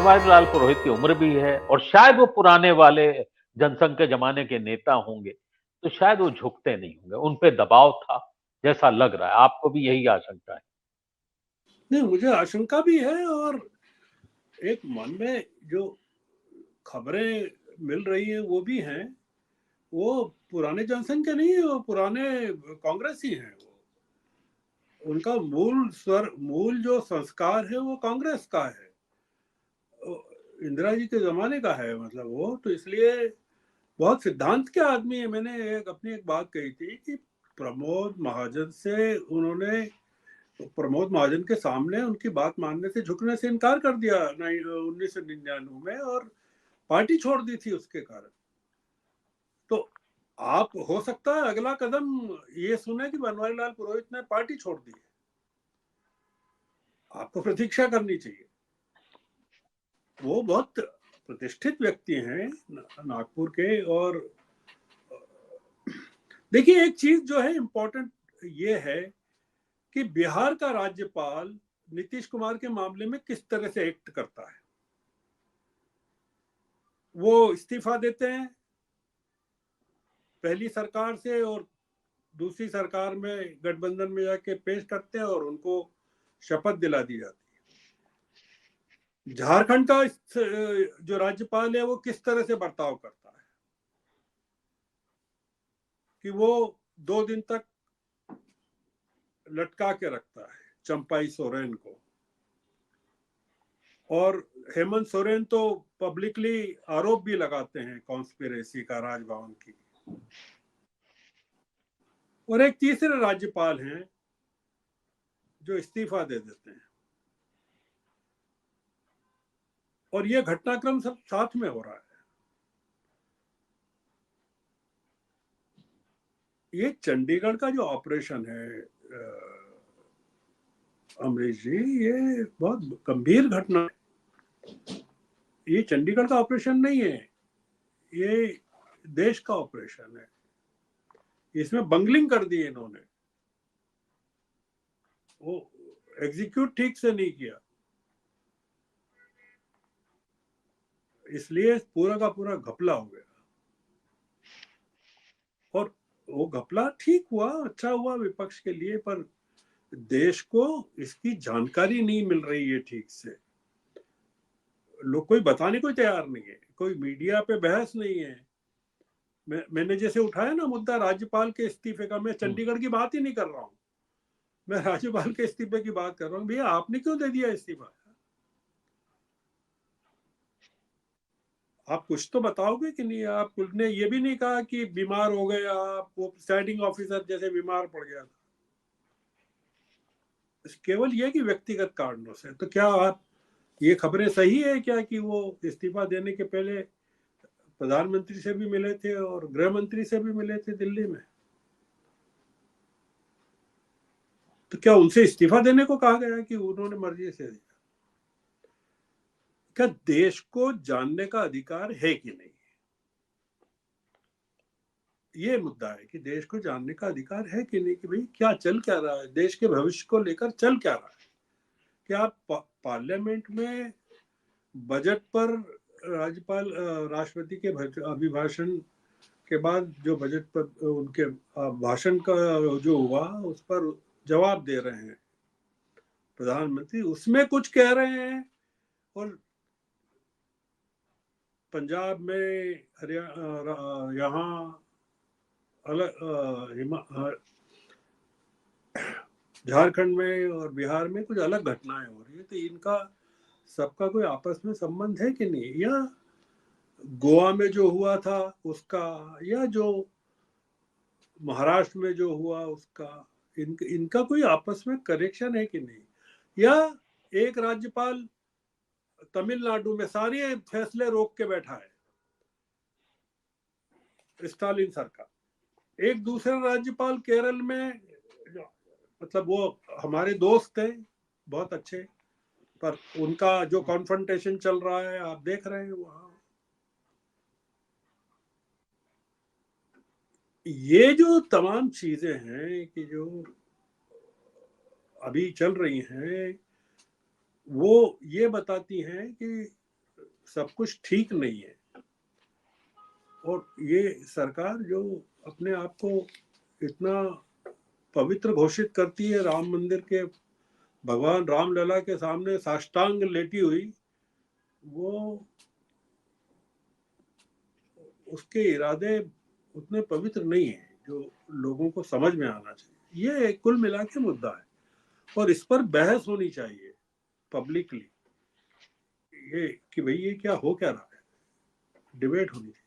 बनवारी लाल पुरोहित की उम्र भी है और शायद वो पुराने वाले जनसंघ के ज़माने के नेता होंगे, तो शायद वो झुकते नहीं होंगे। उन पे दबाव था, जैसा लग रहा है। आपको भी यही आशंका है? नहीं, मुझे आशंका भी है और एक मन में जो खबरें मिल रही हैं वो भी हैं। वो पुराने जनसंघ के नहीं है, वो पुराने कांग्रेसी हैं। वो उनका मूल जो संस्कार है वो कांग्रेस का है, इंदिरा जी के जमाने का है। मतलब वो तो इसलिए बहुत सिद्धांत के आदमी है। मैंने अपनी एक बात कही थी कि प्रमोद महाजन से उन्होंने प्रमोद महाजन के सामने उनकी बात मानने से झुकने से इनकार कर दिया 1999 में, और पार्टी छोड़ दी थी उसके कारण। तो आप हो सकता है अगला कदम ये सुने कि बनवारी लाल पुरोहित ने पार्टी छोड़ दी है। आपको प्रतीक्षा करनी चाहिए। वो बहुत प्रतिष्ठित व्यक्ति हैं नागपुर के। और देखिए, एक चीज जो है इम्पोर्टेंट ये है कि बिहार का राज्यपाल नीतीश कुमार के मामले में किस तरह से एक्ट करता है। वो इस्तीफा देते हैं पहली सरकार से और दूसरी सरकार में गठबंधन में जाके पेश करते हैं और उनको शपथ दिला दी जाती है। झारखंड का जो राज्यपाल है वो किस तरह से बर्ताव करता है कि वो 2 दिन तक लटका के रखता है चंपाई सोरेन को। और हेमंत सोरेन तो पब्लिकली आरोप भी लगाते हैं कॉन्स्पिरेसी का राजभवन की। और एक तीसरे राज्यपाल हैं जो इस्तीफा दे देते हैं। और ये घटनाक्रम सब साथ में हो रहा है। ये चंडीगढ़ का जो ऑपरेशन है अमरीश जी, ये बहुत गंभीर घटना है। ये चंडीगढ़ का ऑपरेशन नहीं है, ये देश का ऑपरेशन है। इसमें बंगलिंग कर दी इन्होंने, वो एग्जीक्यूट ठीक से नहीं किया, इसलिए पूरा का पूरा घपला हो गया। और वो घपला ठीक हुआ, अच्छा हुआ विपक्ष के लिए, पर देश को इसकी जानकारी नहीं मिल रही है ठीक से। लोग कोई बताने को तैयार नहीं है, कोई मीडिया पे बहस नहीं है। मैंने जैसे उठाया ना मुद्दा राज्यपाल के इस्तीफे का, मैं चंडीगढ़ की बात ही नहीं कर रहा हूँ, मैं राज्यपाल के इस्तीफे की बात कर रहा हूँ। भैया आपने क्यों दे दिया इस्तीफा? आप कुछ तो बताओगे कि नहीं? आपने ये भी नहीं कहा कि बीमार हो गए आप, वो प्रिसाइडिंग ऑफिसर जैसे बीमार पड़ गया था। केवल ये कि व्यक्तिगत कारणों से। तो क्या आप, ये खबरें सही है क्या कि वो इस्तीफा देने के पहले प्रधानमंत्री से भी मिले थे और गृह मंत्री से भी मिले थे दिल्ली में? तो क्या उनसे इस्तीफा देने को कहा गया कि उन्होंने मर्जी से दिया? क्या देश को जानने का अधिकार है कि नहीं? ये मुद्दा है कि देश को जानने का अधिकार है कि नहीं, कि भाई क्या चल क्या रहा है, देश के भविष्य को लेकर चल क्या रहा है। क्या आप पार्लियामेंट में बजट पर राज्यपाल राष्ट्रपति के अभिभाषण के बाद जो बजट पर उनके भाषण का जो हुआ उस पर जवाब दे रहे हैं प्रधानमंत्री, उसमें कुछ कह रहे हैं और पंजाब में हरियाणा यहाँ अलग, झारखंड में और बिहार में कुछ अलग घटनाएं हो रही है। तो इनका सबका कोई आपस में संबंध है कि नहीं? या गोवा में जो हुआ था उसका, या जो महाराष्ट्र में जो हुआ उसका, इनका कोई आपस में कनेक्शन है कि नहीं? या एक राज्यपाल तमिलनाडु में सारे फैसले रोक के बैठा है, स्टालिन सरकार। एक दूसरे राज्यपाल केरल में, मतलब वो हमारे दोस्त थे बहुत अच्छे, पर उनका जो कॉन्फ्रंटेशन चल रहा है आप देख रहे हैं वहां। ये जो तमाम चीजें हैं कि जो अभी चल रही हैं, वो ये बताती हैं कि सब कुछ ठीक नहीं है। और ये सरकार जो अपने आप को इतना पवित्र घोषित करती है, राम मंदिर के भगवान रामलला के सामने साष्टांग लेटी हुई, वो उसके इरादे उतने पवित्र नहीं है जो लोगों को समझ में आना चाहिए। ये कुल मिला के मुद्दा है और इस पर बहस होनी चाहिए पब्लिकली, ये कि भाई ये क्या हो क्या रहा है, डिबेट होनी चाहिए।